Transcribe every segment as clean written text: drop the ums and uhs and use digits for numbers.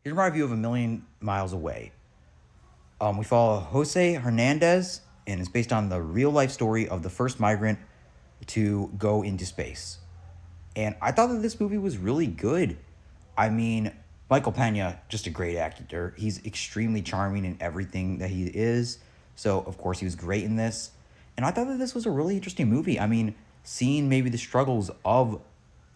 Here's my review of A Million Miles Away. We follow Jose Hernandez, and it's based on the real life story of the first migrant to go into space. And I thought that this movie was really good. I mean, Michael Peña, just a great actor. He's extremely charming in everything that he is. So, of course, he was great in this. And I thought that this was a really interesting movie. I mean, seeing maybe the struggles of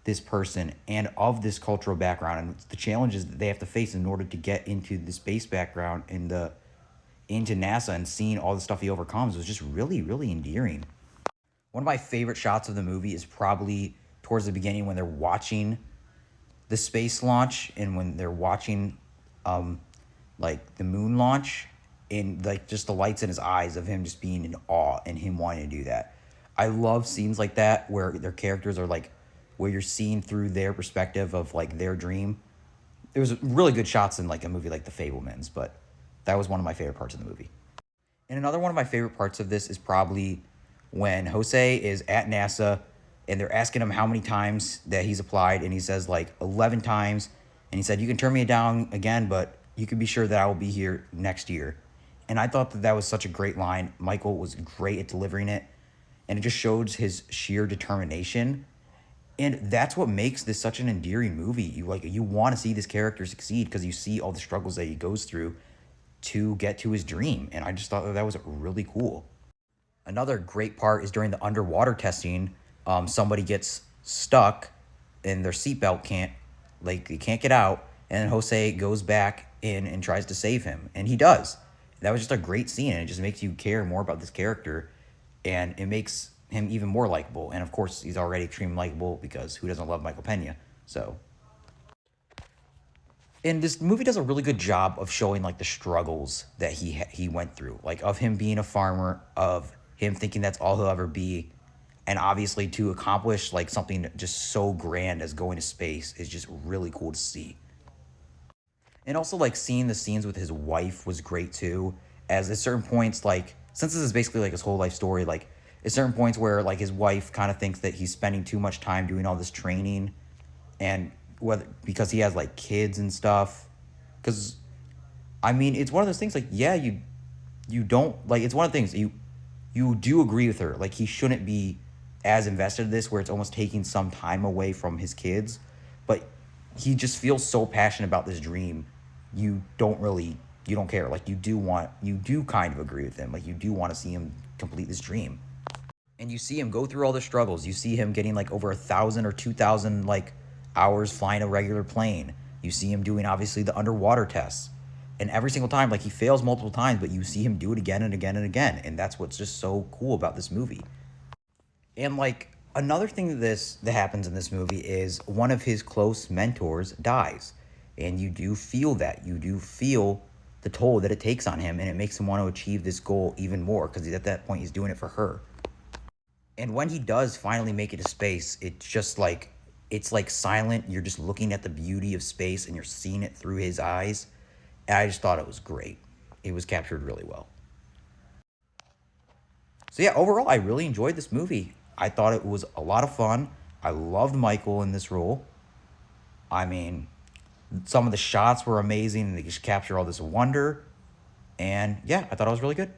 this person and of this cultural background and the challenges that they have to face in order to get into the space background and into NASA, and seeing all the stuff he overcomes was just really, really endearing. One of my favorite shots of the movie is probably towards the beginning when they're watching the space launch and when they're watching like the moon launch, and like just the lights in his eyes of him just being in awe and him wanting to do that. I love scenes like that where their characters are like, where you're seeing through their perspective of like their dream. There was really good shots in like a movie like The Fablemans, but that was one of my favorite parts of the movie. And another one of my favorite parts of this is probably when Jose is at NASA and they're asking him how many times that he's applied, and he says like 11 times. And he said, "You can turn me down again, but you can be sure that I will be here next year." And I thought that that was such a great line. Michael was great at delivering it, and it just shows his sheer determination. And that's what makes this such an endearing movie. You want to see this character succeed because you see all the struggles that he goes through to get to his dream. And I just thought that that was really cool. Another great part is during the underwater testing. Somebody gets stuck and their seatbelt can't, like, they can't get out. And then Jose goes back in and tries to save him. And he does. That was just a great scene. And it just makes you care more about this character. And it makes him even more likable. And of course, he's already extremely likable because who doesn't love Michael Pena? So, and this movie does a really good job of showing like the struggles that he went through, like of him being a farmer, of him thinking that's all he'll ever be, and obviously to accomplish like something just so grand as going to space is just really cool to see. And also like seeing the scenes with his wife was great too. As at certain points, like since this is basically like his whole life story, like at certain points where like his wife kind of thinks that he's spending too much time doing all this training, and whether because he has like kids and stuff. Because I mean, it's one of those things like, yeah, you don't like, it's one of the things you do agree with her, like he shouldn't be as invested in this where it's almost taking some time away from his kids, but he just feels so passionate about this dream. You don't care, like you do kind of agree with him, like you do want to see him complete this dream. And you see him go through all the struggles. You see him getting like over 1,000 or 2,000 like hours flying a regular plane. You see him doing obviously the underwater tests, and every single time, like he fails multiple times, but you see him do it again and again and again, and that's what's just so cool about this movie. And like another thing that happens in this movie is one of his close mentors dies, and you do feel that. You do feel the toll that it takes on him, and it makes him want to achieve this goal even more because at that point he's doing it for her. And when he does finally make it to space, it's just like it's like silent. You're just looking at the beauty of space and you're seeing it through his eyes. And I just thought it was great. It was captured really well. So yeah, overall, I really enjoyed this movie. I thought it was a lot of fun. I loved Michael in this role. I mean, some of the shots were amazing and they just capture all this wonder. And yeah, I thought it was really good.